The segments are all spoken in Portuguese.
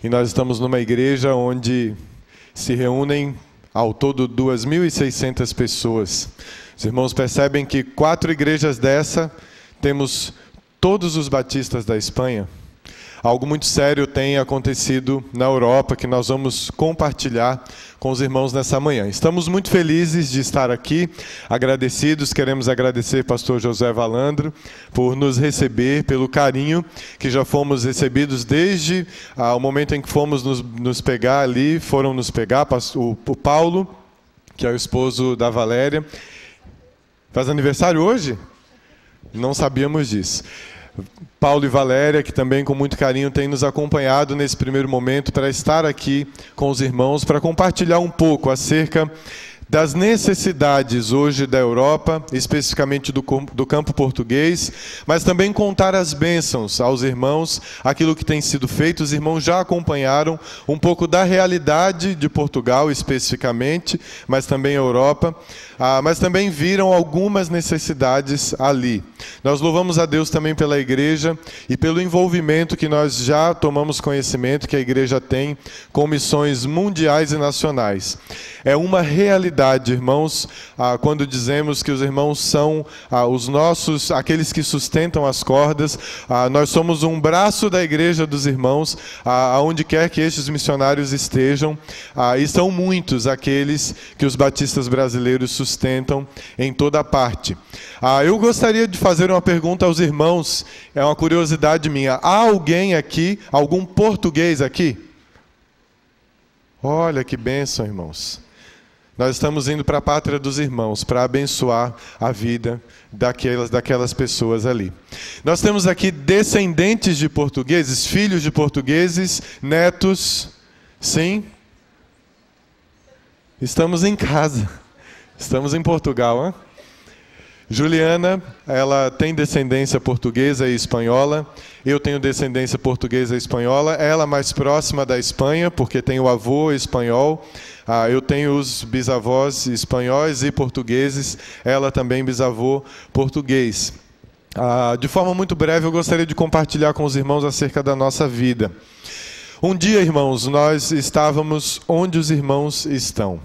E nós estamos numa igreja onde se reúnem ao todo 2.600 pessoas. Os irmãos percebem que 4 igrejas dessa temos todos os batistas da Espanha. Algo muito sério tem acontecido na Europa que nós vamos compartilhar com os irmãos nessa manhã. Estamos muito felizes de estar aqui, agradecidos, queremos agradecer pastor José Valandro por nos receber, pelo carinho que já fomos recebidos desde o momento em que fomos nos pegar ali, foram nos pegar, o Paulo, que é o esposo da Valéria. Faz aniversário hoje? Não sabíamos disso. Paulo e Valéria, que também com muito carinho têm nos acompanhado nesse primeiro momento para estar aqui com os irmãos, para compartilhar um pouco acerca das necessidades hoje da Europa, especificamente do campo português, mas também contar as bênçãos aos irmãos, aquilo que tem sido feito. Os irmãos já acompanharam um pouco da realidade de Portugal especificamente, mas também a Europa, mas também viram algumas necessidades ali. Nós louvamos a Deus também pela igreja e pelo envolvimento que nós já tomamos conhecimento que a igreja tem com missões mundiais e nacionais. É uma realidade, irmãos, quando dizemos que os irmãos são aqueles que sustentam as cordas. Nós somos um braço da igreja dos irmãos, aonde quer que estes missionários estejam, e são muitos aqueles que os batistas brasileiros sustentam em toda parte. Eu gostaria de fazer uma pergunta aos irmãos, é uma curiosidade minha. Há alguém aqui, algum português aqui? Olha que bênção, irmãos. Nós estamos indo para a pátria dos irmãos, para abençoar a vida daquelas pessoas ali. Nós temos aqui descendentes de portugueses, filhos de portugueses, netos. Sim? Estamos em casa. Estamos em Portugal, hein? Juliana, ela tem descendência portuguesa e espanhola. Eu tenho descendência portuguesa e espanhola. Ela mais próxima da Espanha, porque tem o avô espanhol. Eu tenho os bisavós espanhóis e portugueses. Ela também bisavô português. De forma muito breve, eu gostaria de compartilhar com os irmãos acerca da nossa vida. Um dia, irmãos, nós estávamos onde os irmãos estão.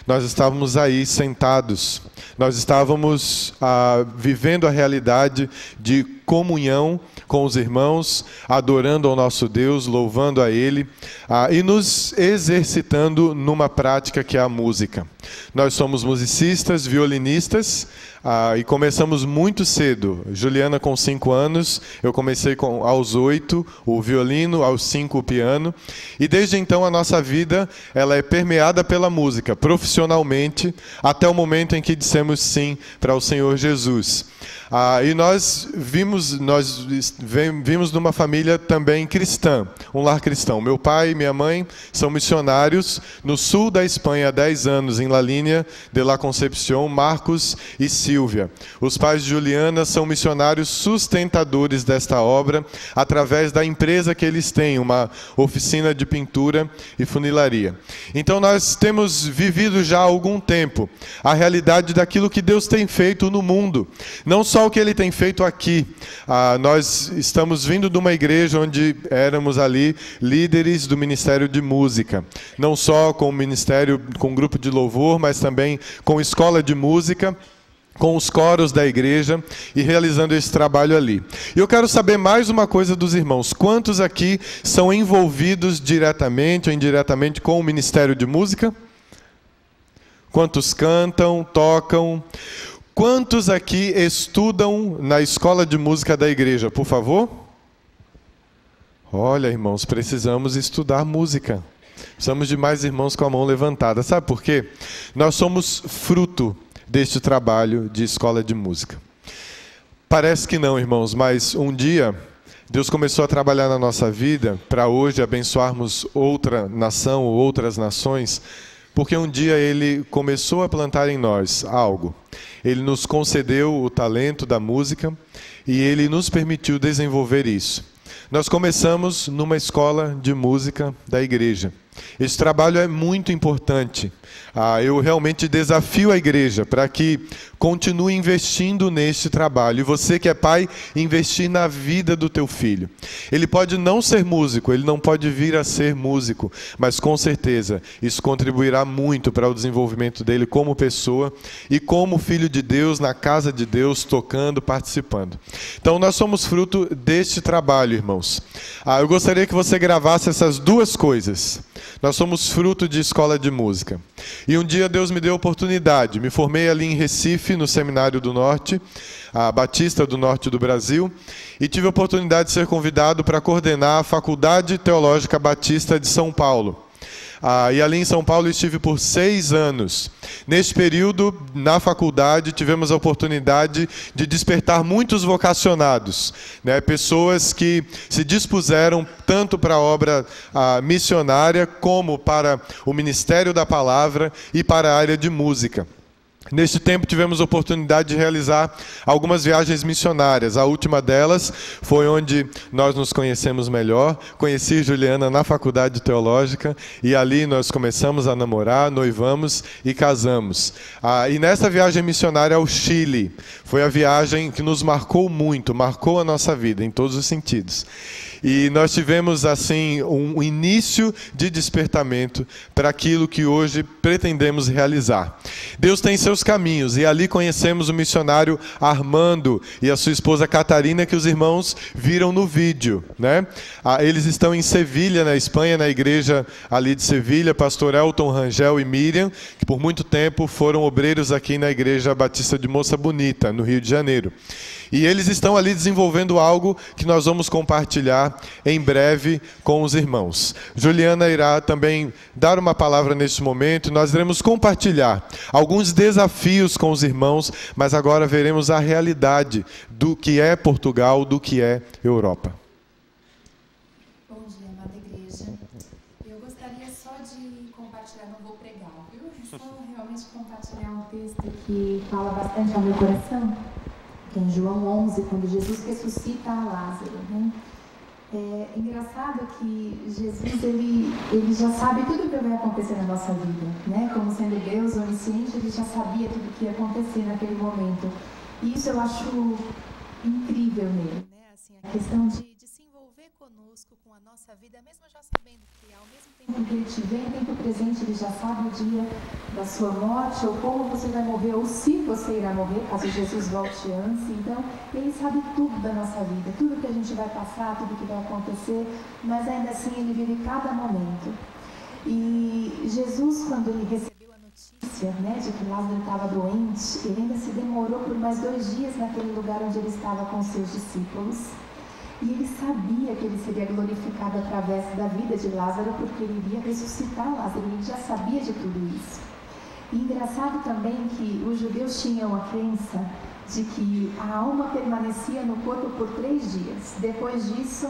Nós estávamos aí sentados, nós estávamos vivendo a realidade de comunhão com os irmãos, adorando ao nosso Deus, louvando a Ele, e nos exercitando numa prática que é a música. Nós somos musicistas, violinistas, e começamos muito cedo. Juliana com 5 anos, eu comecei aos 8 o violino, aos 5 o piano, e desde então a nossa vida ela é permeada pela música, profissionalmente, até o momento em que dissemos sim para o Senhor Jesus. E nós vimos numa família também cristã, um lar cristão. Meu pai e minha mãe são missionários no sul da Espanha há 10 anos, em La Línea de la Concepción, Marcos e Silvia. Os pais de Juliana são missionários sustentadores desta obra através da empresa que eles têm, uma oficina de pintura e funilaria. Então nós temos vivido já há algum tempo a realidade daquilo que Deus tem feito no mundo. Não só o que Ele tem feito aqui. Nós estamos vindo de uma igreja onde éramos ali líderes do Ministério de Música. Não só com o ministério, com o grupo de louvor, mas também com escola de música, com os coros da igreja e realizando esse trabalho ali. E eu quero saber mais uma coisa dos irmãos. Quantos aqui são envolvidos diretamente ou indiretamente com o Ministério de Música? Quantos cantam, tocam? Quantos aqui estudam na escola de música da igreja, por favor? Olha, irmãos, precisamos estudar música. Precisamos de mais irmãos com a mão levantada. Sabe por quê? Nós somos fruto deste trabalho de escola de música. Parece que não, irmãos, mas um dia Deus começou a trabalhar na nossa vida para hoje abençoarmos outra nação ou outras nações, porque um dia Ele começou a plantar em nós algo. Ele nos concedeu o talento da música e Ele nos permitiu desenvolver isso. Nós começamos numa escola de música da igreja. Esse trabalho é muito importante. Eu realmente desafio a igreja para que continue investindo neste trabalho. E você que é pai, investir na vida do teu filho. Ele pode não ser músico, ele não pode vir a ser músico, mas com certeza isso contribuirá muito para o desenvolvimento dele como pessoa e como filho de Deus, na casa de Deus, tocando, participando. Então nós somos fruto deste trabalho, irmãos. Eu gostaria que você gravasse essas duas coisas. Nós somos fruto de escola de música. E um dia Deus me deu a oportunidade. Me formei ali em Recife, no Seminário do Norte, a Batista do Norte do Brasil, e tive a oportunidade de ser convidado para coordenar a Faculdade Teológica Batista de São Paulo. E ali em São Paulo estive por 6 anos. Neste período, na faculdade, tivemos a oportunidade de despertar muitos vocacionados, né? Pessoas que se dispuseram tanto para a obra missionária, como para o ministério da palavra e para a área de música. Neste tempo tivemos a oportunidade de realizar algumas viagens missionárias. A última delas foi onde nós nos conhecemos melhor. Conheci Juliana na faculdade teológica e ali nós começamos a namorar, noivamos e casamos. E nessa viagem missionária ao Chile, foi a viagem que nos marcou muito, marcou a nossa vida em todos os sentidos. E nós tivemos assim um início de despertamento para aquilo que hoje pretendemos realizar. Deus tem seus caminhos e ali conhecemos o missionário Armando e a sua esposa Catarina, que os irmãos viram no vídeo, né? Eles estão em Sevilha, na Espanha, na igreja ali de Sevilha, pastor Elton Rangel e Miriam, que por muito tempo foram obreiros aqui na igreja Batista de Moça Bonita, no Rio de Janeiro. E eles estão ali desenvolvendo algo que nós vamos compartilhar em breve com os irmãos. Juliana irá também dar uma palavra neste momento. Nós iremos compartilhar alguns desafios com os irmãos, mas agora veremos a realidade do que é Portugal, do que é Europa. Bom dia, amada igreja. Eu gostaria só de compartilhar, não vou pregar, viu? Só realmente compartilhar um texto que fala bastante ao meu coração. Em João 11, quando Jesus ressuscita a Lázaro, né? É engraçado que Jesus, ele já sabe tudo o que vai acontecer na nossa vida, né? Como sendo Deus onisciente, ele já sabia tudo o que ia acontecer naquele momento. E isso eu acho incrível nele, né? Assim, a questão de se envolver conosco, com a nossa vida, mesmo já sabendo que ao mesmo tempo que ele te vê, em tempo presente, ele já sabe o dia da sua morte, ou como você vai morrer, ou se você irá morrer, caso Jesus volte antes. Então, ele sabe tudo da nossa vida, tudo que a gente vai passar, tudo que vai acontecer, mas ainda assim ele vive cada momento. E Jesus, quando ele recebeu a notícia, né, de que Lázaro estava doente, ele ainda se demorou por mais 2 dias naquele lugar onde ele estava com seus discípulos. E ele sabia que ele seria glorificado através da vida de Lázaro, porque ele iria ressuscitar Lázaro, ele já sabia de tudo isso. E engraçado também que os judeus tinham a crença de que a alma permanecia no corpo por 3 dias. Depois disso,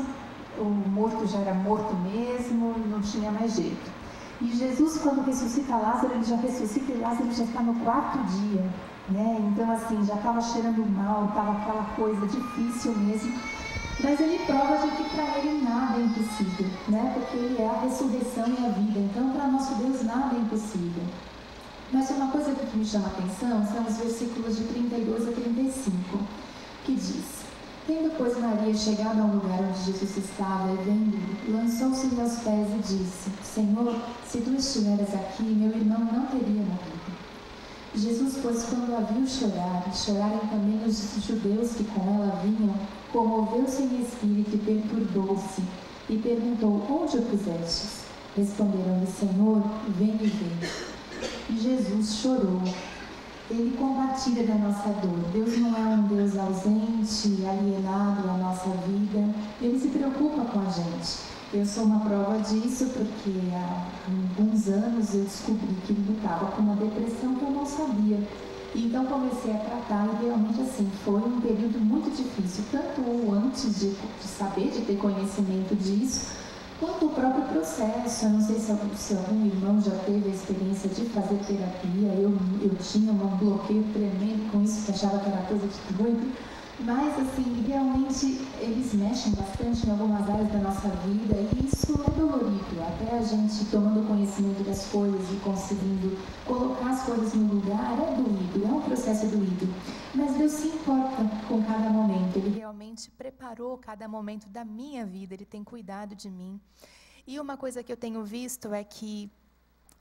o morto já era morto mesmo, não tinha mais jeito. E Jesus, quando ressuscita Lázaro, ele já ressuscita e Lázaro já está no 4º dia, né? Então, assim, já estava cheirando mal, estava aquela coisa difícil mesmo. Mas ele prova de que para ele nada é impossível, né? Porque ele é a ressurreição e a vida. Então, para nosso Deus, nada é impossível. Mas uma coisa que me chama a atenção são os versículos de 32 a 35, que diz: Tendo, pois, Maria chegado ao lugar onde Jesus estava e vendo-o, lançou-se-lhe aos pés e disse: Senhor, se tu estiveres aqui, meu irmão não teria morrido. Jesus, pois, quando a viu chorar, e chorarem também os judeus que com ela vinham, comoveu-se em espírito e perturbou-se, e perguntou: Onde o pusestes? Responderam-lhe: Senhor, vem e vê. E Jesus chorou. Ele compartilha da nossa dor. Deus não é um Deus ausente, alienado à nossa vida. Ele se preocupa com a gente. Eu sou uma prova disso porque há alguns anos eu descobri que ele lutava com uma depressão que eu não sabia. Então comecei a tratar e realmente assim, foi um período muito difícil, tanto antes de saber, de ter conhecimento disso, quanto o próprio processo. Eu não sei se algum irmão já teve a experiência de fazer terapia. Eu tinha um bloqueio tremendo com isso, que achava que era coisa de doido. Mas, assim, realmente eles mexem bastante em algumas áreas da nossa vida e isso é dolorido. Até a a gente tomando conhecimento das coisas e conseguindo colocar as coisas no lugar é doído, é um processo doído. Mas Deus se importa com cada momento. Ele realmente preparou cada momento da minha vida, Ele tem cuidado de mim. E uma coisa que eu tenho visto é que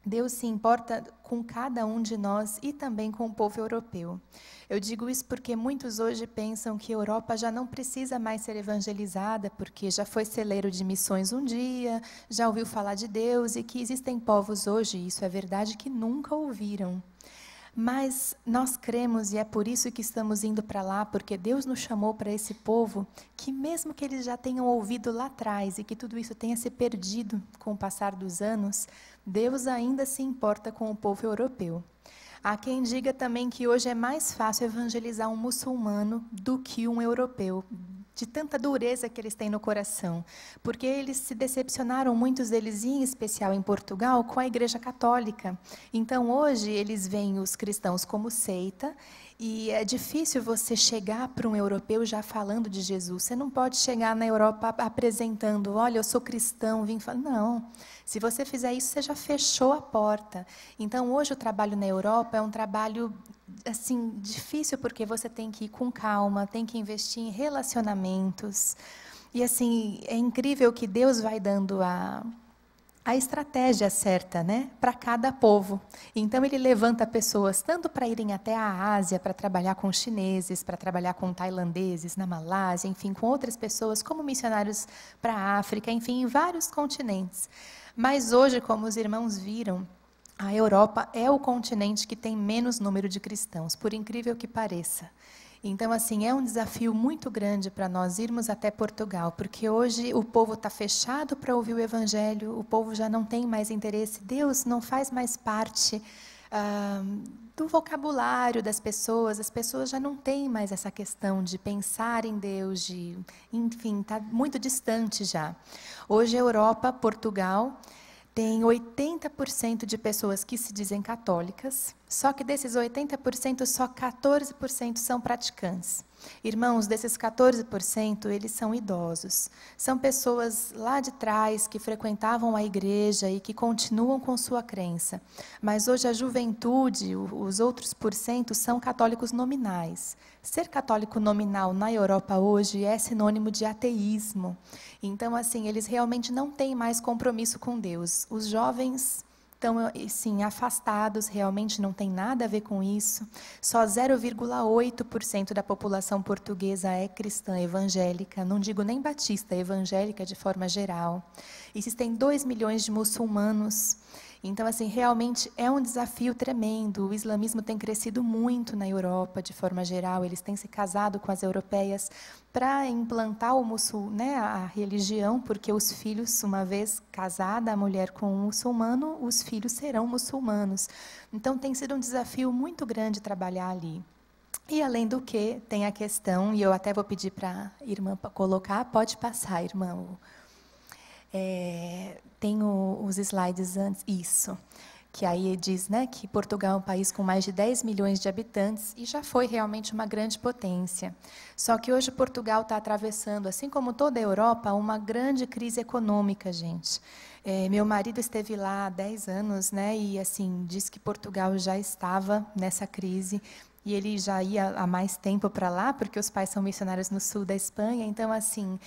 Deus se importa com cada um de nós e também com o povo europeu. Eu digo isso porque muitos hoje pensam que a Europa já não precisa mais ser evangelizada, porque já foi celeiro de missões um dia, já ouviu falar de Deus, e que existem povos hoje, e isso é verdade, que nunca ouviram. Mas nós cremos, e é por isso que estamos indo para lá, porque Deus nos chamou para esse povo, que mesmo que eles já tenham ouvido lá atrás e que tudo isso tenha se perdido com o passar dos anos, Deus ainda se importa com o povo europeu. Há quem diga também que hoje é mais fácil evangelizar um muçulmano do que um europeu, de tanta dureza que eles têm no coração, porque eles se decepcionaram, muitos deles, em especial em Portugal, com a Igreja Católica. Então, hoje, eles veem os cristãos como seita, e é difícil você chegar para um europeu já falando de Jesus. Você não pode chegar na Europa apresentando, olha, eu sou cristão, vim falar. Não, se você fizer isso, você já fechou a porta. Então, hoje, o trabalho na Europa é um trabalho assim, difícil, porque você tem que ir com calma, tem que investir em relacionamentos. E assim, é incrível que Deus vai dando a estratégia certa, né, para cada povo. Então, Ele levanta pessoas tanto para irem até a Ásia, para trabalhar com chineses, para trabalhar com tailandeses, na Malásia, enfim, com outras pessoas, como missionários para a África, enfim, em vários continentes. Mas hoje, como os irmãos viram, a Europa é o continente que tem menos número de cristãos, por incrível que pareça. Então, assim, é um desafio muito grande para nós irmos até Portugal, porque hoje o povo está fechado para ouvir o Evangelho, o povo já não tem mais interesse, Deus não faz mais parte do vocabulário das pessoas, as pessoas já não têm mais essa questão de pensar em Deus, enfim, está muito distante já. Hoje a Europa, Portugal, tem 80% de pessoas que se dizem católicas, só que desses 80%, só 14% são praticantes. Irmãos, desses 14%, eles são idosos. São pessoas lá de trás que frequentavam a igreja e que continuam com sua crença. Mas hoje a juventude, os outros porcentos, são católicos nominais. Ser católico nominal na Europa hoje é sinônimo de ateísmo. Então, assim, eles realmente não têm mais compromisso com Deus. Os jovens estão, sim, afastados, realmente não tem nada a ver com isso. Só 0,8% da população portuguesa é cristã evangélica, não digo nem batista, evangélica de forma geral. Existem 2 milhões de muçulmanos. Então, assim, realmente é um desafio tremendo. O islamismo tem crescido muito na Europa, de forma geral. Eles têm se casado com as europeias para implantar a religião, porque os filhos, uma vez casada a mulher com um muçulmano, os filhos serão muçulmanos. Então, tem sido um desafio muito grande trabalhar ali. E, além do que, tem a questão, e eu até vou pedir para a irmã colocar, pode passar, irmã, tem os slides antes, isso, que aí diz, né, que Portugal é um país com mais de 10 milhões de habitantes e já foi realmente uma grande potência. Só que hoje Portugal está atravessando, assim como toda a Europa, uma grande crise econômica, gente. Meu marido esteve lá há 10 anos, né, e assim, diz que Portugal já estava nessa crise, e ele já ia há mais tempo para lá, porque os pais são missionários no sul da Espanha, então, assim,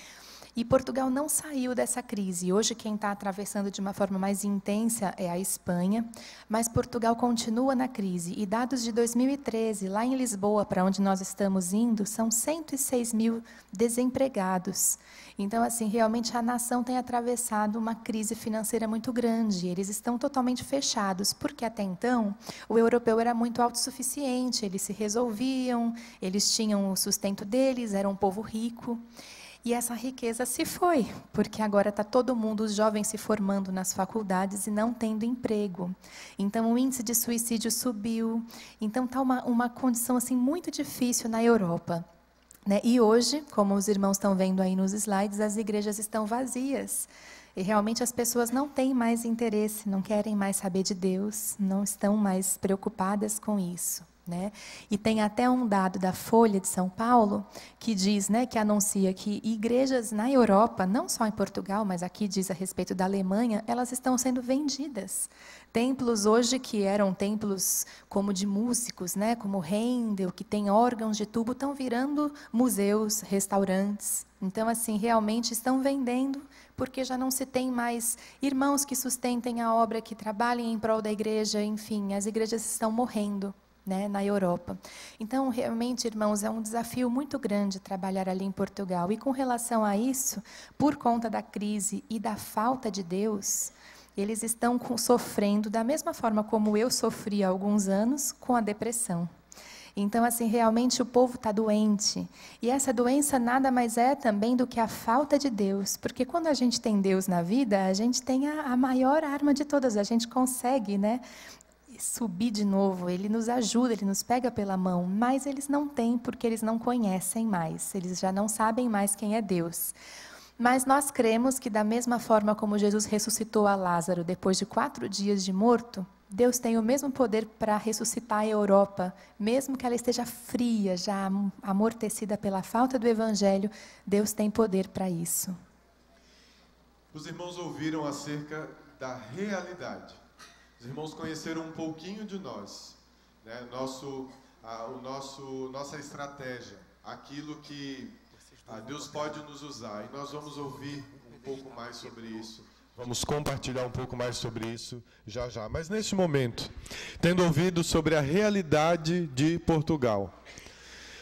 e Portugal não saiu dessa crise. Hoje, quem está atravessando de uma forma mais intensa é a Espanha, mas Portugal continua na crise. E dados de 2013, lá em Lisboa, para onde nós estamos indo, são 106 mil desempregados. Então, assim, realmente a nação tem atravessado uma crise financeira muito grande. Eles estão totalmente fechados, porque até então o europeu era muito autossuficiente, eles se resolviam, eles tinham o sustento deles, era um povo rico. E essa riqueza se foi, porque agora está todo mundo, os jovens se formando nas faculdades e não tendo emprego. Então, o índice de suicídio subiu. Então, está uma condição assim, muito difícil na Europa. Né? E hoje, como os irmãos estão vendo aí nos slides, as igrejas estão vazias. E realmente as pessoas não têm mais interesse, não querem mais saber de Deus, não estão mais preocupadas com isso. né? E tem até um dado da Folha de São Paulo que diz, né, que anuncia que igrejas na Europa, não só em Portugal, mas aqui diz a respeito da Alemanha, elas estão sendo vendidas. Templos hoje que eram templos como de músicos, né, como Handel, que tem órgãos de tubo, estão virando museus, restaurantes. Então, assim, realmente estão vendendo, porque já não se tem mais irmãos que sustentem a obra, que trabalhem em prol da igreja, enfim, as igrejas estão morrendo, né, na Europa. Então, realmente, irmãos, é um desafio muito grande trabalhar ali em Portugal. E com relação a isso, por conta da crise e da falta de Deus, eles estão sofrendo da mesma forma como eu sofri há alguns anos com a depressão. Então, assim, realmente o povo está doente. E essa doença nada mais é também do que a falta de Deus. Porque quando a gente tem Deus na vida, a gente tem a maior arma de todas. A gente consegue, né, subir de novo, ele nos ajuda, ele nos pega pela mão, mas eles não têm porque eles não conhecem mais, eles já não sabem mais quem é Deus. Mas nós cremos que da mesma forma como Jesus ressuscitou a Lázaro depois de 4 dias de morto, Deus tem o mesmo poder para ressuscitar a Europa, mesmo que ela esteja fria, já amortecida pela falta do Evangelho, Deus tem poder para isso. Os irmãos ouviram acerca da realidade. Os irmãos conheceram um pouquinho de nós, né? Nossa estratégia, aquilo que Deus pode nos usar. E nós vamos ouvir um pouco mais sobre isso. Vamos compartilhar um pouco mais sobre isso já já. Mas neste momento, tendo ouvido sobre a realidade de Portugal,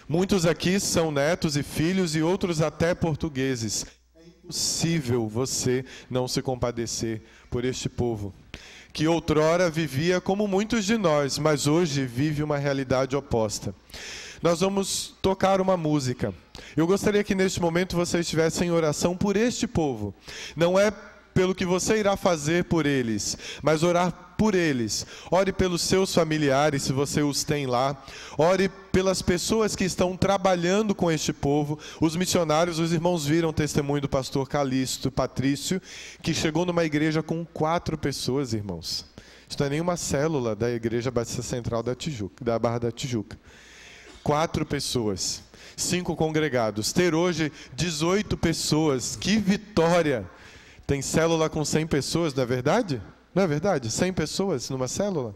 muitos aqui são netos e filhos e outros até portugueses. É impossível você não se compadecer por este povo, que outrora vivia como muitos de nós, mas hoje vive uma realidade oposta. Nós vamos tocar uma música. Eu gostaria que neste momento você estivesse em oração por este povo. Não é pelo que você irá fazer por eles, mas orar por eles. Ore pelos seus familiares, se você os tem lá. Ore pelas pessoas que estão trabalhando com este povo. Os missionários, os irmãos viram o testemunho do pastor Calixto Patrício, que chegou numa igreja com 4 pessoas, irmãos. Isso não é nenhuma célula da Igreja Batista Central da Tijuca, da Barra da Tijuca. 4 pessoas, 5 congregados. Ter hoje 18 pessoas, que vitória! Tem célula com 100 pessoas, não é verdade? Não é verdade? 100 pessoas numa célula?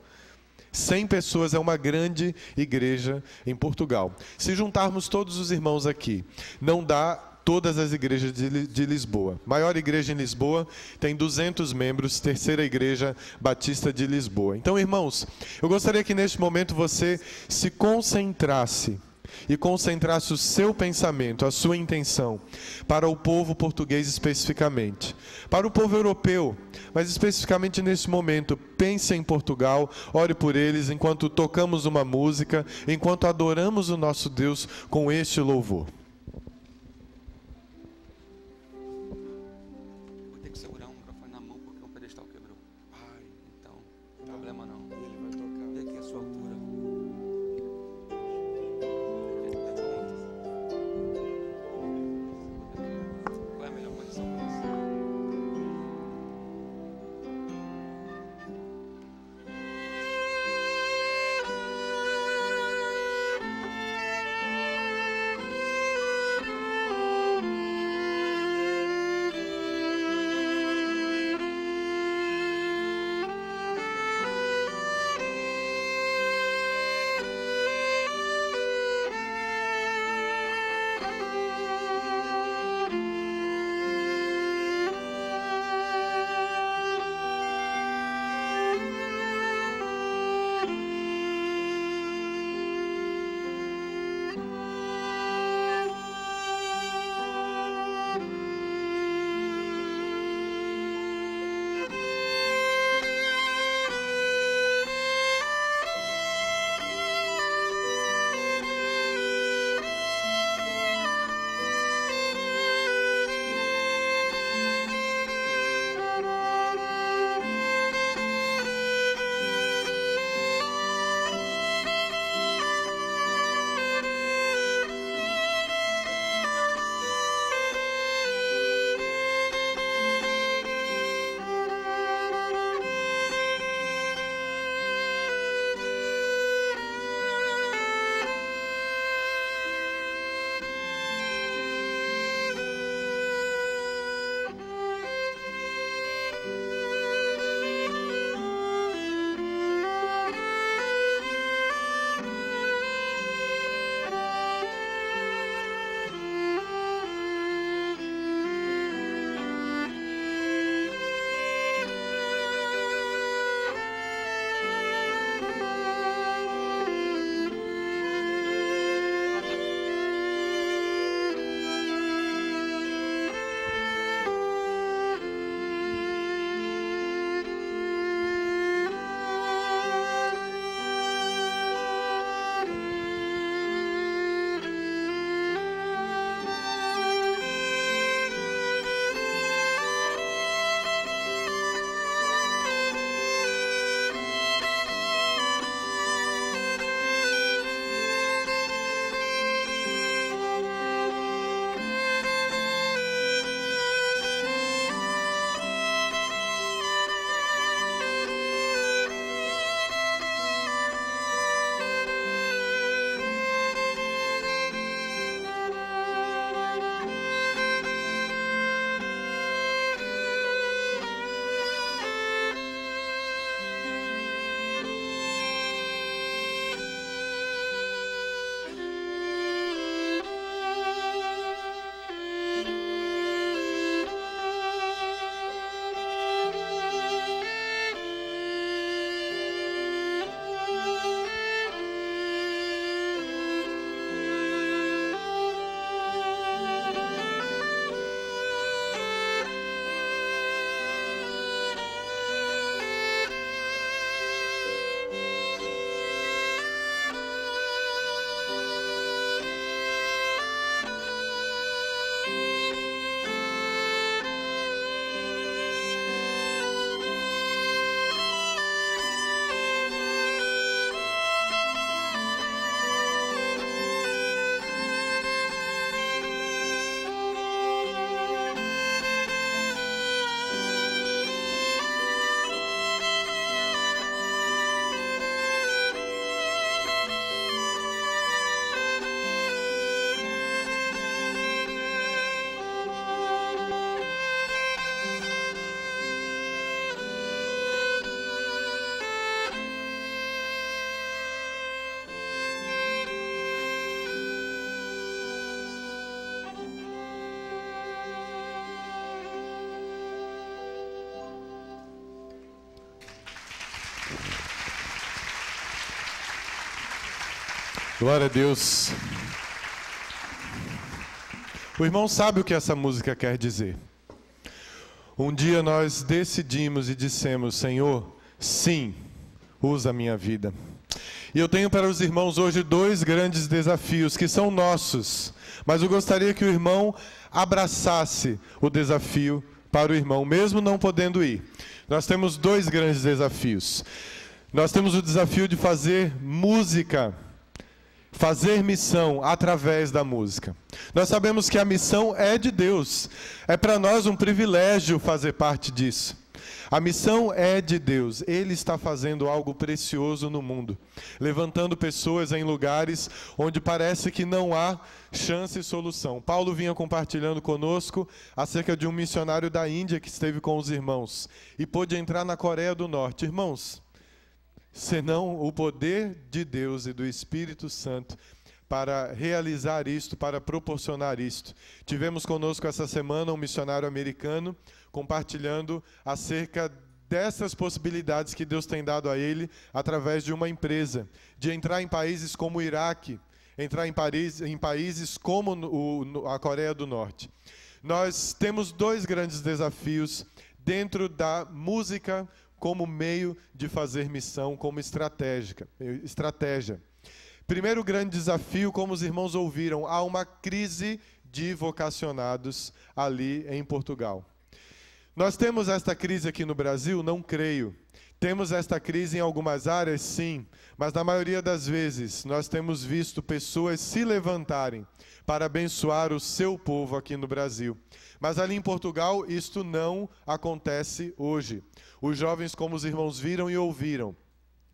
100 pessoas é uma grande igreja em Portugal. Se juntarmos todos os irmãos aqui, não dá todas as igrejas de Lisboa. Maior igreja em Lisboa tem 200 membros, terceira igreja batista de Lisboa. Então, irmãos, eu gostaria que neste momento você se concentrasse e concentrasse o seu pensamento, a sua intenção, para o povo português especificamente, para o povo europeu, mas especificamente nesse momento, pense em Portugal, ore por eles enquanto tocamos uma música, enquanto adoramos o nosso Deus com este louvor. Vou ter que segurar um microfone na mão porque o pedestal quebrou. Então, não tem problema não. Ele vai tocar. Vê aqui a sua altura. Qual é a melhor posição para você? Glória a Deus. O irmão sabe o que essa música quer dizer. Um dia nós decidimos e dissemos: Senhor, sim, usa a minha vida. E eu tenho para os irmãos hoje 2 grandes desafios que são nossos, mas eu gostaria que o irmão abraçasse o desafio para o irmão, mesmo não podendo ir. Nós temos 2 grandes desafios. Nós temos o desafio de fazer música, fazer missão através da música. Nós sabemos que a missão é de Deus. É para nós um privilégio fazer parte disso. A missão é de Deus. Ele está fazendo algo precioso no mundo, levantando pessoas em lugares onde parece que não há chance e solução. Paulo vinha compartilhando conosco acerca de um missionário da Índia que esteve com os irmãos e pôde entrar na Coreia do Norte. Irmãos, senão o poder de Deus e do Espírito Santo para realizar isto, para proporcionar isto. Tivemos conosco essa semana um missionário americano compartilhando acerca dessas possibilidades que Deus tem dado a ele através de uma empresa, de entrar em países como o Iraque, entrar em países como a Coreia do Norte. Nós temos 2 grandes desafios dentro da música como meio de fazer missão, como estratégia. Primeiro grande desafio, como os irmãos ouviram, há uma crise de vocacionados ali em Portugal. Nós temos esta crise aqui no Brasil? Não creio. Temos esta crise em algumas áreas? Sim. Mas na maioria das vezes, nós temos visto pessoas se levantarem para abençoar o seu povo aqui no Brasil. Mas ali em Portugal, isto não acontece hoje. Os jovens, como os irmãos viram e ouviram,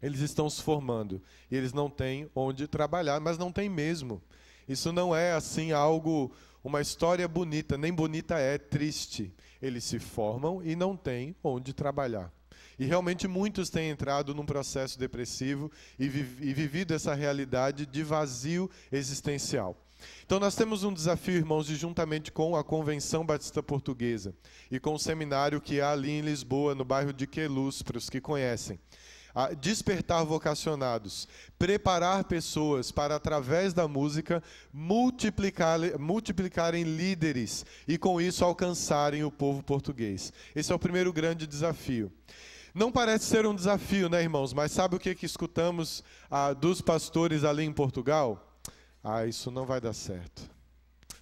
eles estão se formando e eles não têm onde trabalhar, mas não tem mesmo. Isso não é assim algo, uma história bonita, nem bonita é triste. Eles se formam e não têm onde trabalhar. E realmente muitos têm entrado num processo depressivo e vivido essa realidade de vazio existencial. Então nós temos um desafio, irmãos, de juntamente com a Convenção Batista Portuguesa e com o seminário que há ali em Lisboa, no bairro de Queluz, para os que conhecem, a despertar vocacionados, preparar pessoas para, através da música, multiplicarem líderes e, com isso, alcançarem o povo português. Esse é o primeiro grande desafio. Não parece ser um desafio, né, irmãos? Mas sabe o que escutamos dos pastores ali em Portugal? Isso não vai dar certo.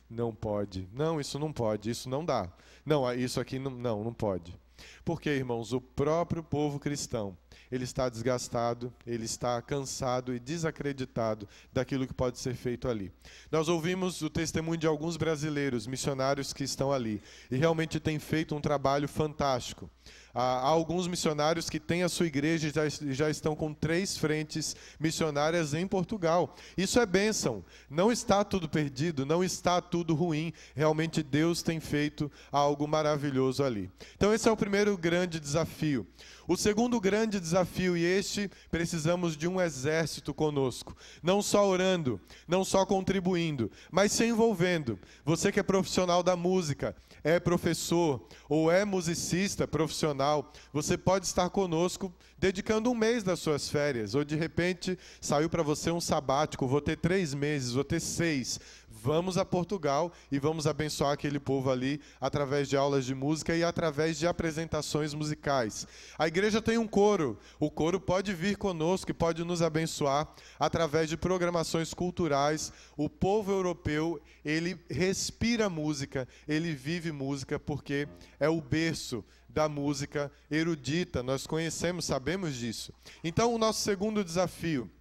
Não pode. Não, isso não pode. Isso não dá. Não, isso aqui não pode. Porque, irmãos, o próprio povo cristão, ele está desgastado, ele está cansado e desacreditado daquilo que pode ser feito ali. Nós ouvimos o testemunho de alguns brasileiros, missionários que estão ali, e realmente têm feito um trabalho fantástico. Há alguns missionários que têm a sua igreja e já estão com 3 frentes missionárias em Portugal. Isso é bênção. Não está tudo perdido, não está tudo ruim. Realmente Deus tem feito algo maravilhoso ali. Então esse é o primeiro grande desafio. O segundo grande desafio, e este precisamos de um exército conosco. Não só orando, não só contribuindo, mas se envolvendo. Você que é profissional da música, é professor ou é musicista profissional, você pode estar conosco dedicando um mês das suas férias, ou de repente saiu para você um sabático, vou ter 3 meses, vou ter 6. Vamos a Portugal e vamos abençoar aquele povo ali através de aulas de música e através de apresentações musicais. A igreja tem um coro. O coro pode vir conosco e pode nos abençoar através de programações culturais. O povo europeu, ele respira música, ele vive música porque é o berço da música erudita. Nós conhecemos, sabemos disso. Então, o nosso segundo desafio,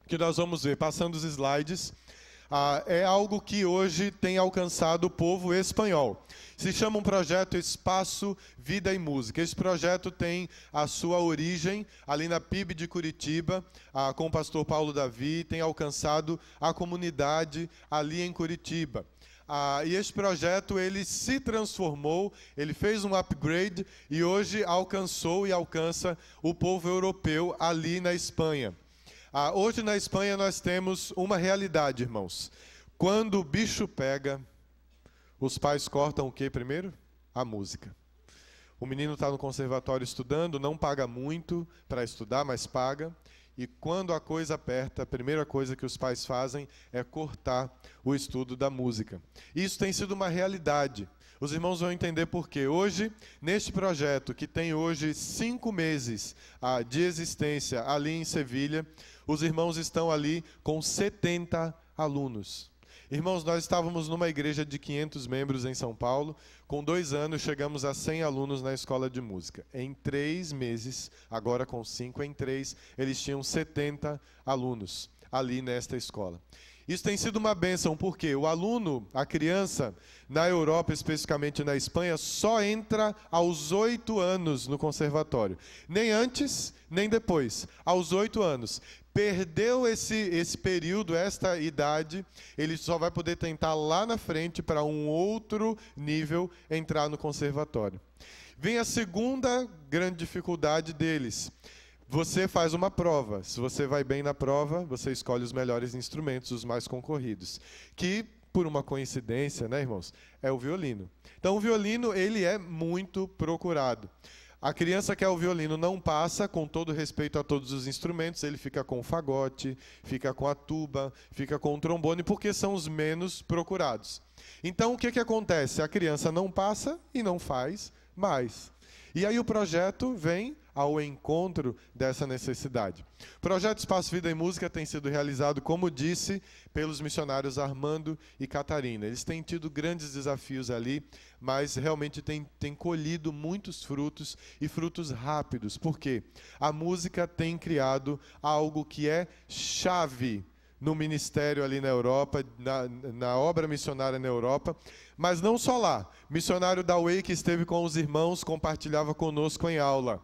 que nós vamos ver, passando os slides, é algo que hoje tem alcançado o povo espanhol. Se chama um projeto Espaço, Vida e Música. Esse projeto tem a sua origem ali na PIB de Curitiba, com o pastor Paulo Davi, tem alcançado a comunidade ali em Curitiba. E esse projeto, ele se transformou, ele fez um upgrade e hoje alcançou e alcança o povo europeu ali na Espanha. Hoje na Espanha nós temos uma realidade, irmãos. Quando o bicho pega, os pais cortam o que primeiro? A música. O menino está no conservatório estudando, não paga muito para estudar, mas paga. E quando a coisa aperta, a primeira coisa que os pais fazem é cortar o estudo da música. Isso tem sido uma realidade. Os irmãos vão entender por quê. Hoje, neste projeto, que tem hoje 5 meses de existência ali em Sevilha, os irmãos estão ali com 70 alunos. Irmãos, nós estávamos numa igreja de 500 membros em São Paulo. Com 2 anos, chegamos a 100 alunos na escola de música. Em 3 meses, agora com 5 em 3, eles tinham 70 alunos ali nesta escola. Isso tem sido uma bênção, porque o aluno, a criança, na Europa, especificamente na Espanha, só entra aos 8 anos no conservatório. Nem antes, nem depois. Aos 8 anos. Perdeu esse período, esta idade, ele só vai poder tentar lá na frente, para um outro nível, entrar no conservatório. Vem a segunda grande dificuldade deles. Você faz uma prova. Se você vai bem na prova, você escolhe os melhores instrumentos, os mais concorridos. Que, por uma coincidência, né, irmãos, é o violino. Então, o violino, ele é muito procurado. A criança que quer o violino não passa, com todo respeito a todos os instrumentos, ele fica com o fagote, fica com a tuba, fica com o trombone, porque são os menos procurados. Então, o que acontece? A criança não passa e não faz mais. E aí o projeto vem ao encontro dessa necessidade. O projeto Espaço Vida e Música tem sido realizado, como disse, pelos missionários Armando e Catarina. Eles têm tido grandes desafios ali, mas realmente têm colhido muitos frutos, e frutos rápidos. Por quê? A música tem criado algo que é chave no ministério ali na Europa, na obra missionária na Europa, mas não só lá. Missionário da UEI, que esteve com os irmãos, compartilhava conosco em aula,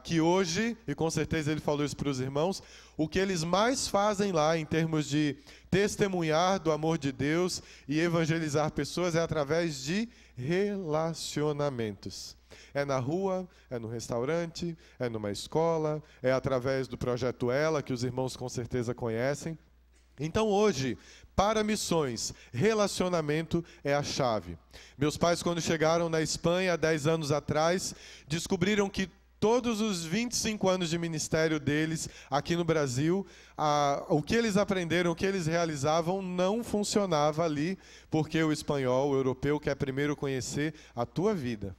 que hoje, e com certeza ele falou isso para os irmãos, o que eles mais fazem lá em termos de testemunhar do amor de Deus e evangelizar pessoas é através de relacionamentos. É na rua, é no restaurante, é numa escola, é através do projeto Ela, que os irmãos com certeza conhecem. Então hoje, para missões, relacionamento é a chave. Meus pais, quando chegaram na Espanha há 10 anos atrás, descobriram que todos os 25 anos de ministério deles aqui no Brasil, o que eles aprenderam, o que eles realizavam, não funcionava ali, porque o espanhol, o europeu, quer primeiro conhecer a tua vida.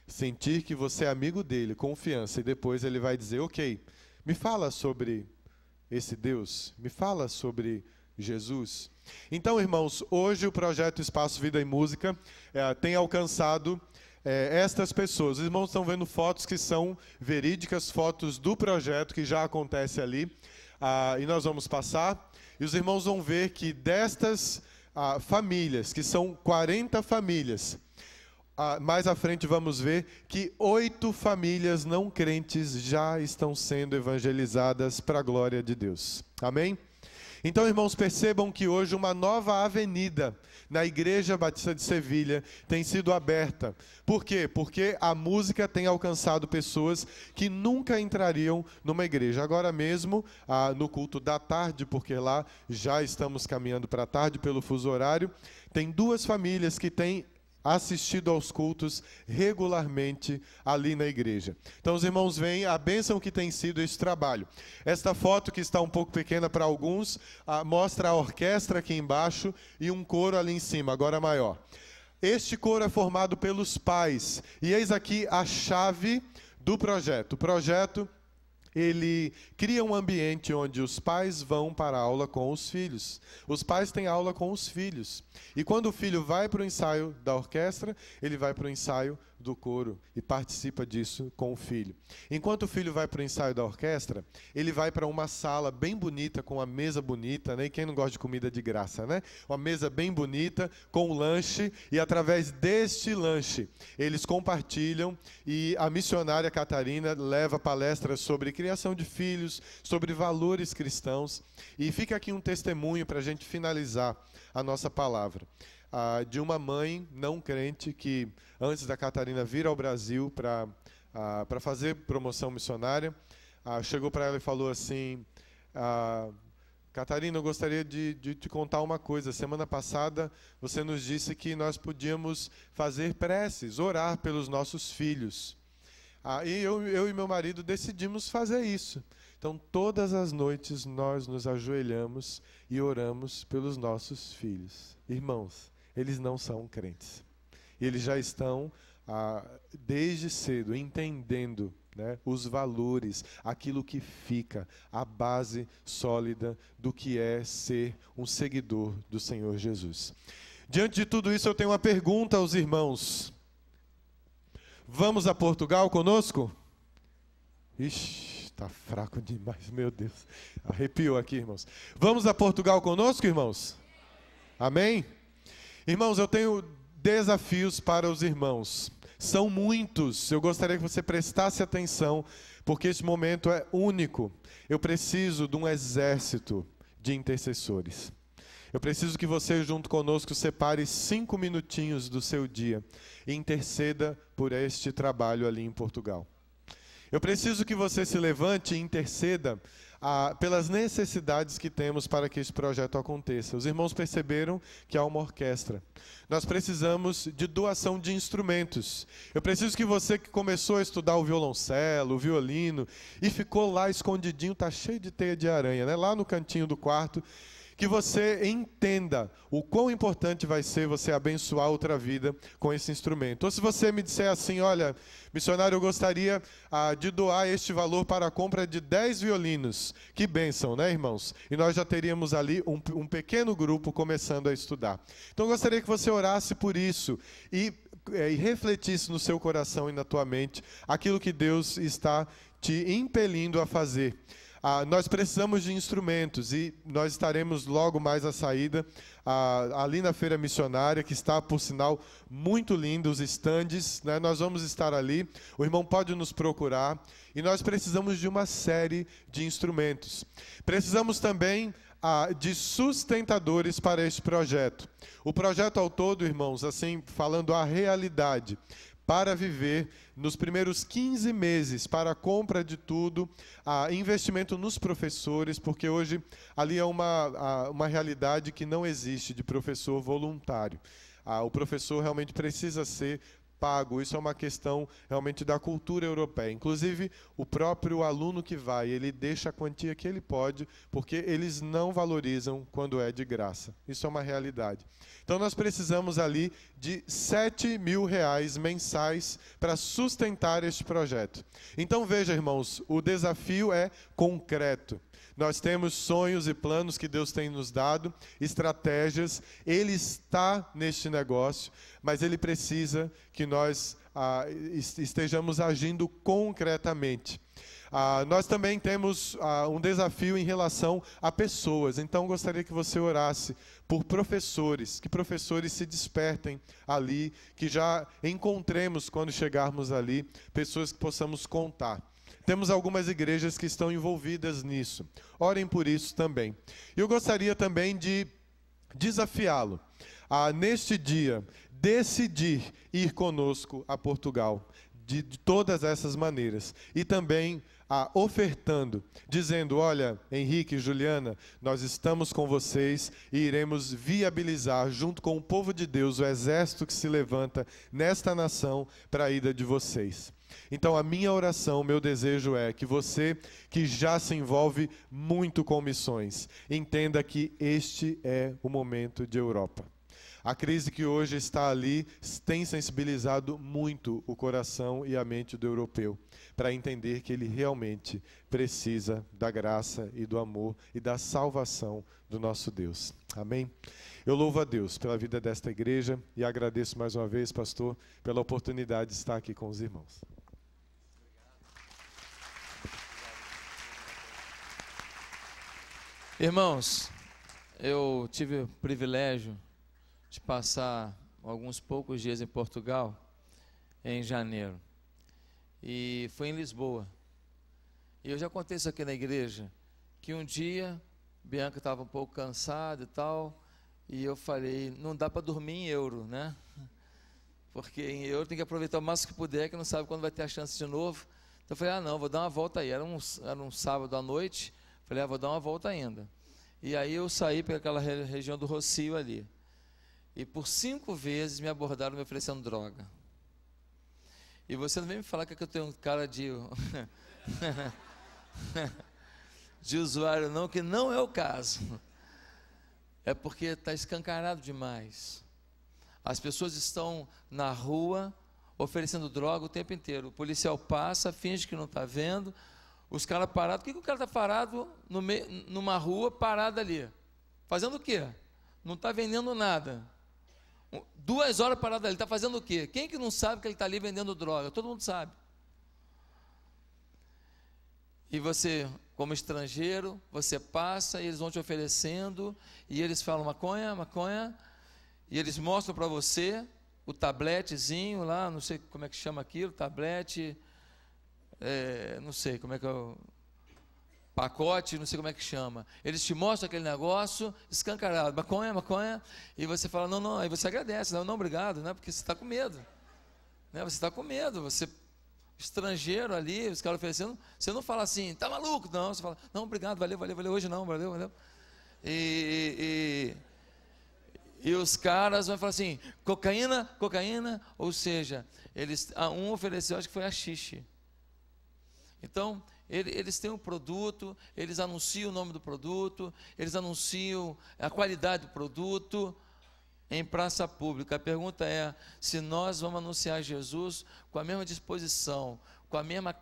Sentir que você é amigo dele, confiança, e depois ele vai dizer, ok, me fala sobre esse Deus, me fala sobre Jesus. Então, irmãos, hoje o projeto Espaço Vida e Música tem alcançado estas pessoas. Os irmãos estão vendo fotos que são verídicas, fotos do projeto que já acontece ali, e nós vamos passar, e os irmãos vão ver que destas famílias, que são 40 famílias, mais à frente vamos ver que 8 famílias não crentes já estão sendo evangelizadas para a glória de Deus. Amém? Então, irmãos, percebam que hoje uma nova avenida na Igreja Batista de Sevilha tem sido aberta. Por quê? Porque a música tem alcançado pessoas que nunca entrariam numa igreja. Agora mesmo, no culto da tarde, porque lá já estamos caminhando para a tarde pelo fuso horário, tem 2 famílias que têm assistido aos cultos regularmente ali na igreja. Então os irmãos veem a bênção que tem sido esse trabalho. Esta foto, que está um pouco pequena para alguns, mostra a orquestra aqui embaixo e um coro ali em cima, agora maior. Este coro é formado pelos pais, e eis aqui a chave do projeto. O projeto, ele cria um ambiente onde os pais vão para a aula com os filhos. Os pais têm aula com os filhos. E quando o filho vai para o ensaio da orquestra, ele vai para o ensaio do coro e participa disso com o filho. Enquanto o filho vai para o ensaio da orquestra, ele vai para uma sala bem bonita, com uma mesa bonita, né? E quem não gosta de comida de graça, né? Uma mesa bem bonita, com um lanche, e através deste lanche, eles compartilham, e a missionária Catarina leva palestras sobre criação de filhos, sobre valores cristãos. E fica aqui um testemunho para a gente finalizar a nossa palavra. De uma mãe não crente que, antes da Catarina vir ao Brasil para fazer promoção missionária, chegou para ela e falou assim, Catarina, eu gostaria de te contar uma coisa. Semana passada você nos disse que nós podíamos fazer preces, orar pelos nossos filhos. E eu e meu marido decidimos fazer isso. Então, todas as noites nós nos ajoelhamos e oramos pelos nossos filhos. Irmãos, eles não são crentes. Eles já estão, desde cedo, entendendo, né, os valores, aquilo que fica, a base sólida do que é ser um seguidor do Senhor Jesus. Diante de tudo isso, eu tenho uma pergunta aos irmãos. Vamos a Portugal conosco? Ixi, está fraco demais, meu Deus. Arrepiou aqui, irmãos. Vamos a Portugal conosco, irmãos? Amém? Irmãos, eu tenho desafios para os irmãos. São muitos. Eu gostaria que você prestasse atenção, porque este momento é único. Eu preciso de um exército de intercessores. Eu preciso que você, junto conosco, separe 5 minutinhos do seu dia e interceda por este trabalho ali em Portugal. Eu preciso que você se levante e interceda pelas necessidades que temos para que esse projeto aconteça. Os irmãos perceberam que há uma orquestra. Nós precisamos de doação de instrumentos. Eu preciso que você que começou a estudar o violoncelo, o violino, e ficou lá escondidinho, está cheio de teia de aranha, né? Lá no cantinho do quarto, que você entenda o quão importante vai ser você abençoar outra vida com esse instrumento. Ou se você me disser assim, olha, missionário, eu gostaria de doar este valor para a compra de 10 violinos. Que bênção, né, irmãos? E nós já teríamos ali um pequeno grupo começando a estudar. Então eu gostaria que você orasse por isso e refletisse no seu coração e na tua mente aquilo que Deus está te impelindo a fazer. Nós precisamos de instrumentos e nós estaremos logo mais à saída ali na Feira Missionária, que está, por sinal, muito lindo, os estandes, né? Nós vamos estar ali, o irmão pode nos procurar e nós precisamos de uma série de instrumentos. Precisamos também de sustentadores para este projeto. O projeto ao todo, irmãos, assim, falando a realidade, para viver nos primeiros 15 meses, para a compra de tudo, investimento nos professores, porque hoje ali é uma realidade que não existe de professor voluntário. O professor realmente precisa ser pago, isso é uma questão realmente da cultura europeia. Inclusive, o próprio aluno que vai, ele deixa a quantia que ele pode, porque eles não valorizam quando é de graça. Isso é uma realidade. Então, nós precisamos ali de R$7.000 mensais para sustentar este projeto. Então, veja, irmãos, o desafio é concreto. Nós temos sonhos e planos que Deus tem nos dado, estratégias. Ele está neste negócio, mas Ele precisa que nós estejamos agindo concretamente. Nós também temos um desafio em relação a pessoas. Então, gostaria que você orasse por professores, que professores se despertem ali, que já encontremos, quando chegarmos ali, pessoas que possamos contar. Temos algumas igrejas que estão envolvidas nisso. Orem por isso também. Eu gostaria também de desafiá-lo a, neste dia, decidir ir conosco a Portugal, de todas essas maneiras. E também ofertando, dizendo, olha, Henrique e Juliana, nós estamos com vocês e iremos viabilizar, junto com o povo de Deus, o exército que se levanta nesta nação para a ida de vocês. Então, a minha oração, o meu desejo é que você, que já se envolve muito com missões, entenda que este é o momento de Europa. A crise que hoje está ali tem sensibilizado muito o coração e a mente do europeu para entender que ele realmente precisa da graça e do amor e da salvação do nosso Deus. Amém? Eu louvo a Deus pela vida desta igreja e agradeço mais uma vez, pastor, pela oportunidade de estar aqui com os irmãos. Irmãos, eu tive o privilégio de passar alguns poucos dias em Portugal, em janeiro, e foi em Lisboa. E eu já contei isso aqui na igreja, que um dia, Bianca estava um pouco cansada e tal, e eu falei, não dá para dormir em euro, né? Porque em euro tem que aproveitar o máximo que puder, que não sabe quando vai ter a chance de novo. Então eu falei, não, vou dar uma volta aí. Era um sábado à noite, falei, vou dar uma volta ainda. E aí eu saí para aquela região do Rocio ali. E por 5 vezes me abordaram me oferecendo droga. E você não vem me falar que eu tenho um cara de de usuário não, que não é o caso. É porque está escancarado demais. As pessoas estão na rua oferecendo droga o tempo inteiro. O policial passa, finge que não está vendo. Os caras parados. Por que o cara está parado numa rua, parado ali? Fazendo o quê? Não está vendendo nada. 2 horas parado ali. Está fazendo o quê? Quem que não sabe que ele está ali vendendo droga? Todo mundo sabe. E você, como estrangeiro, você passa e eles vão te oferecendo. E eles falam maconha, maconha. E eles mostram para você o tabletezinho lá, não sei como é que chama aquilo, tablete, não sei como é que é o pacote, não sei como é que chama. Eles te mostram aquele negócio escancarado, maconha, maconha, e você fala, não, não, aí você agradece, não, não, obrigado, né, porque você está com medo, né, você está com medo, você, estrangeiro ali, os caras oferecendo, você não fala assim, tá maluco, não, você fala, não, obrigado, valeu, valeu, valeu, hoje não, valeu, valeu, e os caras vão falar assim, cocaína, cocaína, ou seja, um ofereceu, acho que foi haxixe. Então, eles têm um produto, eles anunciam o nome do produto, eles anunciam a qualidade do produto em praça pública. A pergunta é se nós vamos anunciar Jesus com a mesma disposição, com a mesma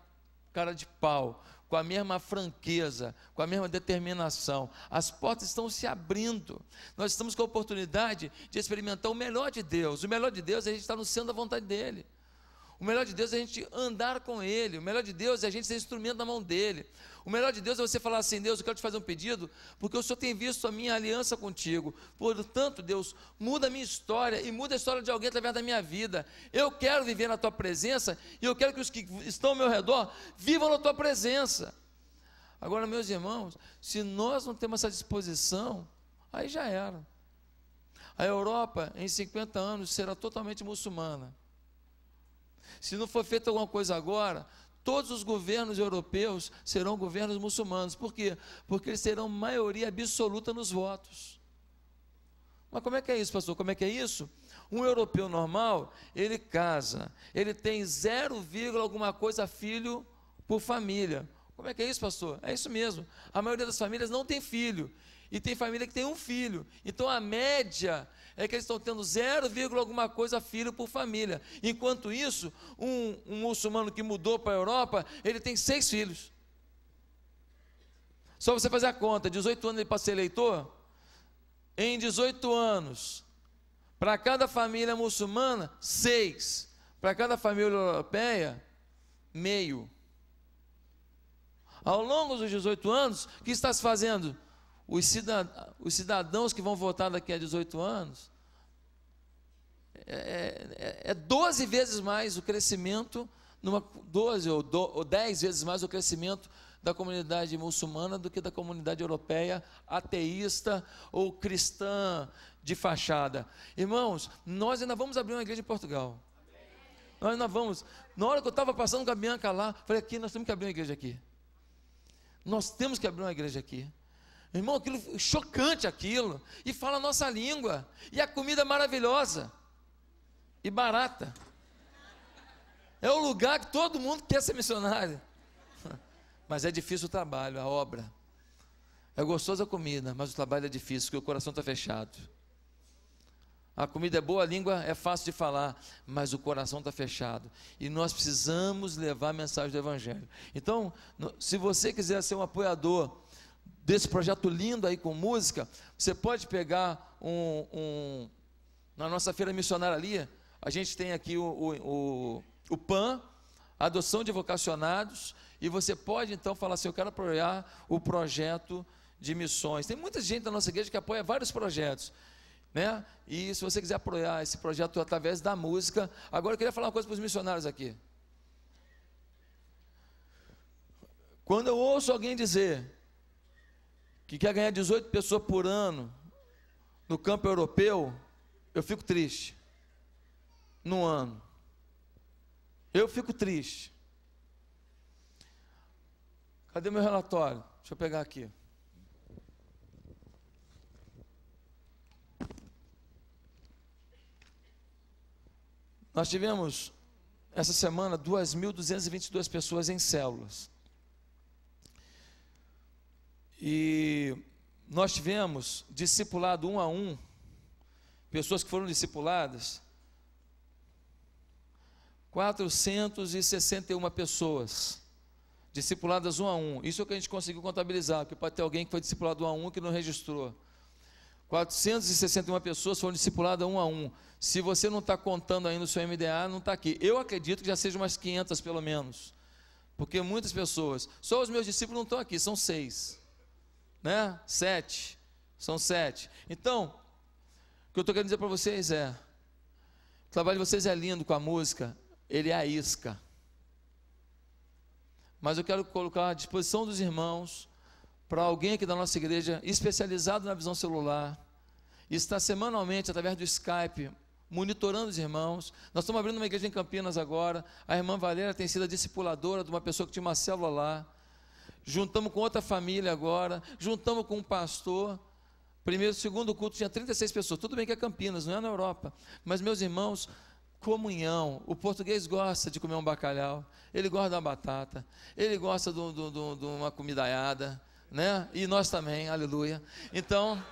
cara de pau, com a mesma franqueza, com a mesma determinação. As portas estão se abrindo. Nós estamos com a oportunidade de experimentar o melhor de Deus. O melhor de Deus é a gente estar no centro da vontade dEle. O melhor de Deus é a gente andar com Ele. O melhor de Deus é a gente ser instrumento na mão dEle. O melhor de Deus é você falar assim, Deus, eu quero te fazer um pedido, porque o Senhor tem visto a minha aliança contigo. Portanto, Deus, muda a minha história e muda a história de alguém através da minha vida. Eu quero viver na Tua presença e eu quero que os que estão ao meu redor vivam na Tua presença. Agora, meus irmãos, se nós não temos essa disposição, aí já era. A Europa, em 50 anos, será totalmente muçulmana. Se não for feita alguma coisa agora, todos os governos europeus serão governos muçulmanos. Por quê? Porque eles terão maioria absoluta nos votos. Mas como é que é isso, pastor? Como é que é isso? Um europeu normal, ele casa, ele tem 0, alguma coisa filho por família. Como é que é isso, pastor? É isso mesmo. A maioria das famílias não tem filho. E tem família que tem um filho. Então a média é que eles estão tendo 0, alguma coisa filho por família. Enquanto isso, um muçulmano que mudou para a Europa, ele tem 6 filhos. Só você fazer a conta, 18 anos ele para ser eleitor, em 18 anos, para cada família muçulmana, 6. Para cada família europeia, meio. Ao longo dos 18 anos, o que está se fazendo? Os cidadãos que vão votar daqui a 18 anos, é 12 vezes mais o crescimento, 12 ou 10 vezes mais o crescimento da comunidade muçulmana do que da comunidade europeia, ateísta ou cristã de fachada. Irmãos, nós ainda vamos abrir uma igreja em Portugal. Nós ainda vamos. Na hora que eu estava passando com a Bianca lá, falei, aqui, nós temos que abrir uma igreja aqui. Nós temos que abrir uma igreja aqui. Irmão, aquilo, chocante aquilo, e fala a nossa língua, e a comida é maravilhosa, e barata, é o lugar que todo mundo quer ser missionário, mas é difícil o trabalho, a obra, é gostosa a comida, mas o trabalho é difícil, porque o coração está fechado. A comida é boa, a língua é fácil de falar, mas o coração está fechado, e nós precisamos levar a mensagem do Evangelho. Então, se você quiser ser um apoiador desse projeto lindo aí com música, você pode pegar na nossa feira missionária ali, a gente tem aqui o PAN, adoção de vocacionados, e você pode então falar assim, eu quero apoiar o projeto de missões. Tem muita gente da nossa igreja que apoia vários projetos, né? E se você quiser apoiar esse projeto através da música, agora eu queria falar uma coisa para os missionários aqui. Quando eu ouço alguém dizer que quer ganhar 18 pessoas por ano no campo europeu, eu fico triste. No ano. Eu fico triste. Cadê meu relatório? Deixa eu pegar aqui. Nós tivemos, essa semana, 2.222 pessoas em células. E nós tivemos discipulado 1 a 1, pessoas que foram discipuladas, 461 pessoas, discipuladas 1 a 1. Isso é o que a gente conseguiu contabilizar, porque pode ter alguém que foi discipulado 1 a 1 que não registrou. 461 pessoas foram discipuladas 1 a 1. Se você não está contando aí no seu MDA, não está aqui. Eu acredito que já sejam umas 500 pelo menos, porque muitas pessoas, só os meus discípulos não estão aqui, são 6, né? 7, são 7. Então, o que eu estou querendo dizer para vocês é, o trabalho de vocês é lindo com a música, ele é a isca. Mas eu quero colocar à disposição dos irmãos, para alguém aqui da nossa igreja, especializado na visão celular, e está semanalmente, através do Skype, monitorando os irmãos. Nós estamos abrindo uma igreja em Campinas agora, a irmã Valéria tem sido a discipuladora de uma pessoa que tinha uma célula lá, juntamos com outra família agora, juntamos com um pastor. Primeiro, segundo culto tinha 36 pessoas, tudo bem que é Campinas, não é na Europa, mas meus irmãos, comunhão. O português gosta de comer um bacalhau, ele gosta da batata, ele gosta de uma comidaiada, né? E nós também, aleluia. Então,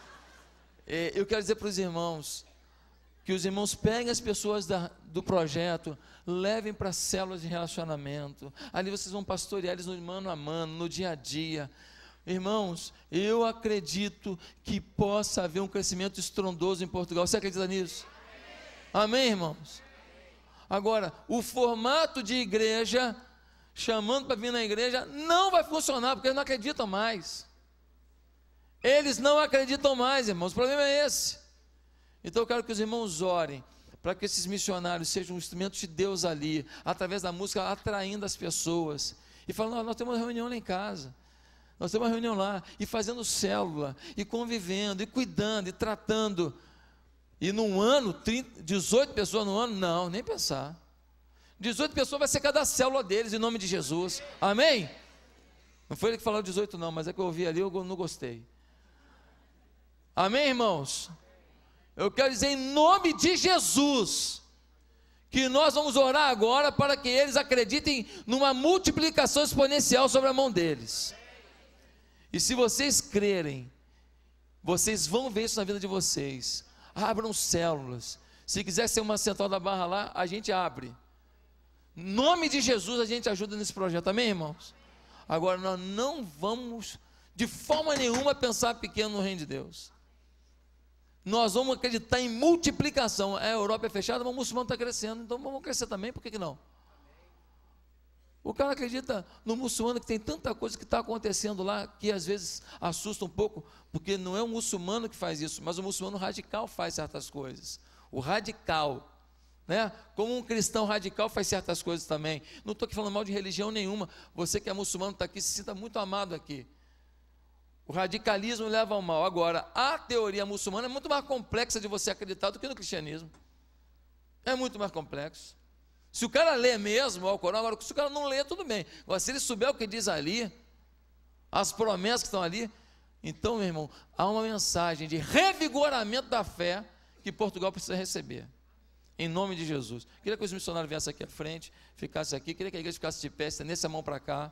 eu quero dizer para os irmãos, que os irmãos peguem as pessoas do projeto, levem para células de relacionamento, ali vocês vão pastorear eles no mano a mano, no dia a dia. Irmãos, eu acredito que possa haver um crescimento estrondoso em Portugal. Você acredita nisso? Amém, irmãos? Agora, o formato de igreja, chamando para vir na igreja, não vai funcionar, porque eles não acreditam mais. Eles não acreditam mais, irmãos, o problema é esse. Então eu quero que os irmãos orem, para que esses missionários sejam instrumentos de Deus ali, através da música, atraindo as pessoas, e falando, nós temos uma reunião lá em casa, nós temos uma reunião lá, e fazendo célula, e convivendo, e cuidando, e tratando. E num ano, 18 pessoas no ano, não, nem pensar. 18 pessoas vai ser cada célula deles, em nome de Jesus, amém? Não foi ele que falou 18 não, mas é que eu ouvi ali, eu não gostei. Amém, irmãos? Eu quero dizer em nome de Jesus, que nós vamos orar agora, para que eles acreditem numa multiplicação exponencial sobre a mão deles. E se vocês crerem, vocês vão ver isso na vida de vocês. Abram células. Se quiser ser uma central da Barra lá, a gente abre. Em nome de Jesus a gente ajuda nesse projeto, amém, irmãos? Agora nós não vamos de forma nenhuma pensar pequeno no reino de Deus. Nós vamos acreditar em multiplicação. A Europa é fechada, mas o muçulmano está crescendo, então vamos crescer também, por que não? O cara acredita no muçulmano, que tem tanta coisa que está acontecendo lá, que às vezes assusta um pouco, porque não é o muçulmano que faz isso, mas o muçulmano radical faz certas coisas. O radical, né? Como um cristão radical faz certas coisas também. Não estou aqui falando mal de religião nenhuma. Você que é muçulmano está aqui, se sinta muito amado aqui. O radicalismo leva ao mal. Agora, a teoria muçulmana é muito mais complexa de você acreditar do que no cristianismo. É muito mais complexo. Se o cara lê mesmo o Alcorão, agora se o cara não lê, tudo bem. Agora, se ele souber o que diz ali, as promessas que estão ali, então, meu irmão, há uma mensagem de revigoramento da fé que Portugal precisa receber. Em nome de Jesus. Queria que os missionários viessem aqui à frente, ficassem aqui. Queria que a igreja ficasse de pé, estendesse a mão para cá.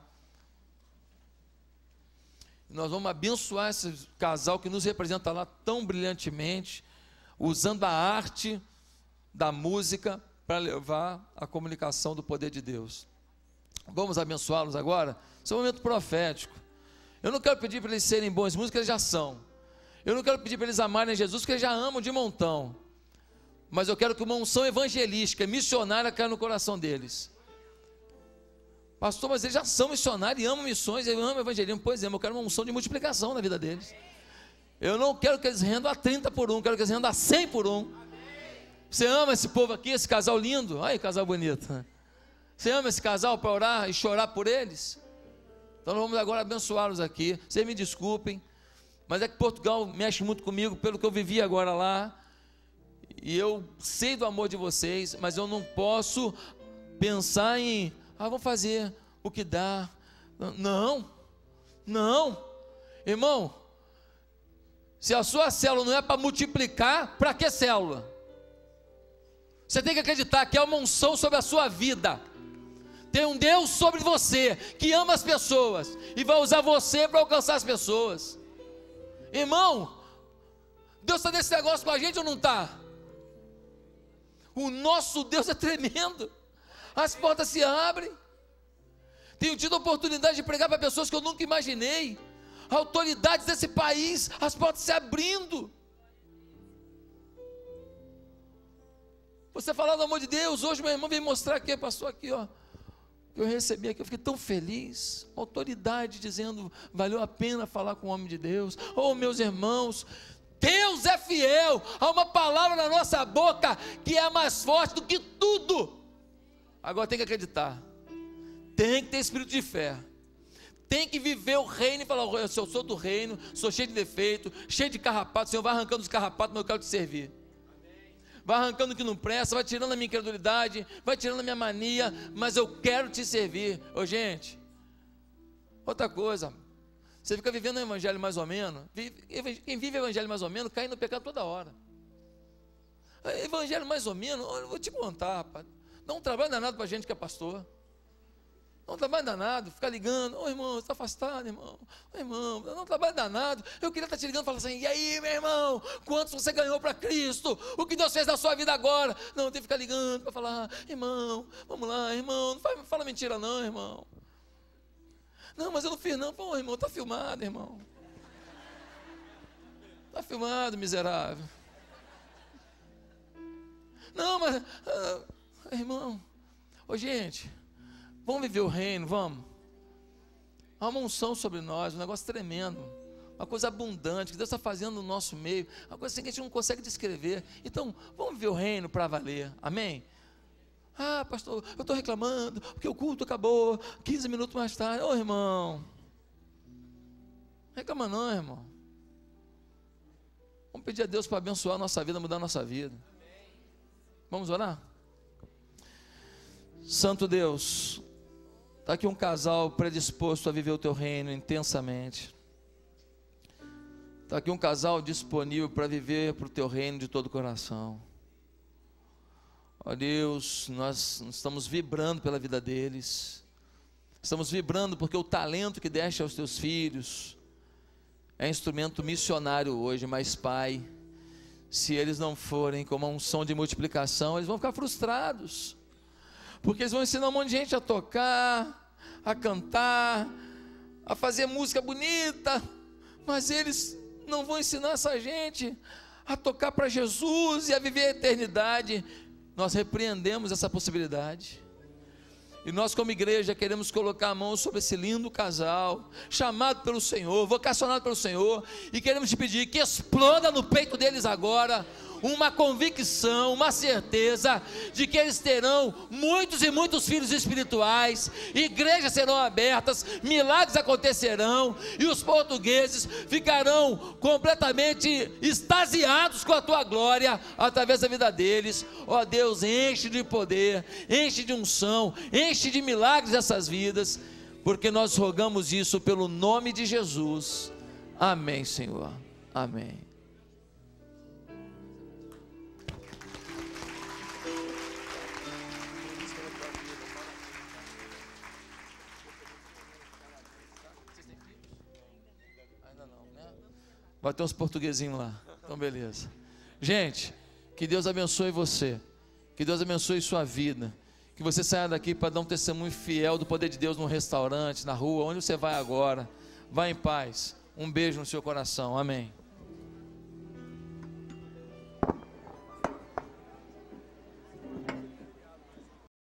Nós vamos abençoar esse casal que nos representa lá tão brilhantemente, usando a arte da música para levar a comunicação do poder de Deus. Vamos abençoá-los agora. Esse é um momento profético. Eu não quero pedir para eles serem bons músicos, eles já são. Eu não quero pedir para eles amarem Jesus, porque eles já amam de montão. Mas eu quero que uma unção evangelística, missionária, caia no coração deles. Pastor, mas eles já são missionários e amam missões, eu amo evangelismo. Pois é, eu quero uma unção de multiplicação na vida deles. Eu não quero que eles rendam a 30 por 1, quero que eles rendam a 100 por 1. Você ama esse povo aqui, esse casal lindo? Olha que casal bonito. Você ama esse casal para orar e chorar por eles? Então nós vamos agora abençoá-los aqui. Vocês me desculpem, mas é que Portugal mexe muito comigo pelo que eu vivi agora lá. E eu sei do amor de vocês, mas eu não posso pensar em, vamos fazer o que dá. Não, não, irmão, se a sua célula não é para multiplicar, para que célula? Você tem que acreditar que há uma unção sobre a sua vida. Tem um Deus sobre você, que ama as pessoas, e vai usar você para alcançar as pessoas. Irmão, Deus está nesse negócio com a gente ou não está? O nosso Deus é tremendo. As portas se abrem. Tenho tido a oportunidade de pregar para pessoas que eu nunca imaginei. Autoridades desse país, as portas se abrindo. Você falar do amor de Deus, hoje meu irmão veio mostrar aqui, pastor, aqui ó, que eu recebi aqui, eu fiquei tão feliz, autoridade dizendo, valeu a pena falar com o homem de Deus. Oh meus irmãos, Deus é fiel, há uma palavra na nossa boca, que é mais forte do que tudo. Agora tem que acreditar, tem que ter espírito de fé, tem que viver o reino e falar, eu sou do reino, sou cheio de defeito, cheio de carrapato, Senhor vai arrancando os carrapatos, mas eu quero te servir. Vai arrancando o que não presta, vai tirando a minha incredulidade, vai tirando a minha mania, mas eu quero te servir. Ô gente, outra coisa, você fica vivendo o evangelho mais ou menos, quem vive o evangelho mais ou menos, cai no pecado toda hora. Evangelho mais ou menos, eu vou te contar, rapaz, dá um trabalho danado para a gente que é pastor. Dá um trabalho danado, ficar ligando, ô irmão, você está afastado, irmão, ô irmão, dá um trabalho danado. Eu queria estar te ligando e falar assim, e aí meu irmão, quantos você ganhou para Cristo? O que Deus fez na sua vida agora? Não, tem que ficar ligando para falar, irmão, vamos lá, irmão, não fala mentira não, irmão. Não, mas eu não fiz não, pô irmão, está filmado, irmão. Está filmado, miserável. Não, mas, irmão, ô gente, vamos viver o reino, vamos. Há uma unção sobre nós, um negócio tremendo, uma coisa abundante, que Deus está fazendo no nosso meio, uma coisa assim que a gente não consegue descrever. Então, vamos viver o reino para valer, amém? Ah, pastor, eu estou reclamando, porque o culto acabou 15 minutos mais tarde. Ô irmão, reclama não, irmão. Vamos pedir a Deus para abençoar a nossa vida, mudar a nossa vida. Vamos orar? Santo Deus, está aqui um casal predisposto a viver o teu reino intensamente. Está aqui um casal disponível para viver para o teu reino de todo o coração. Ó Deus, nós estamos vibrando pela vida deles. Estamos vibrando porque o talento que deste aos teus filhos é instrumento missionário hoje, mas Pai, se eles não forem com uma unção de multiplicação, eles vão ficar frustrados. Porque eles vão ensinar um monte de gente a tocar, a cantar, a fazer música bonita, mas eles não vão ensinar essa gente a tocar para Jesus e a viver a eternidade. Nós repreendemos essa possibilidade. E nós como igreja queremos colocar a mão sobre esse lindo casal, chamado pelo Senhor, vocacionado pelo Senhor, e queremos te pedir que exploda no peito deles agora uma convicção, uma certeza de que eles terão muitos e muitos filhos espirituais, igrejas serão abertas, milagres acontecerão, e os portugueses ficarão completamente extasiados com a tua glória, através da vida deles. Ó Deus, enche de poder, enche de unção, enche de milagres essas vidas, porque nós rogamos isso pelo nome de Jesus, amém Senhor, amém. Vai ter uns portuguesinhos lá, então beleza. Gente, que Deus abençoe você, que Deus abençoe sua vida, que você saia daqui para dar um testemunho fiel do poder de Deus num restaurante, na rua, onde você vai agora. Vá em paz, um beijo no seu coração, amém.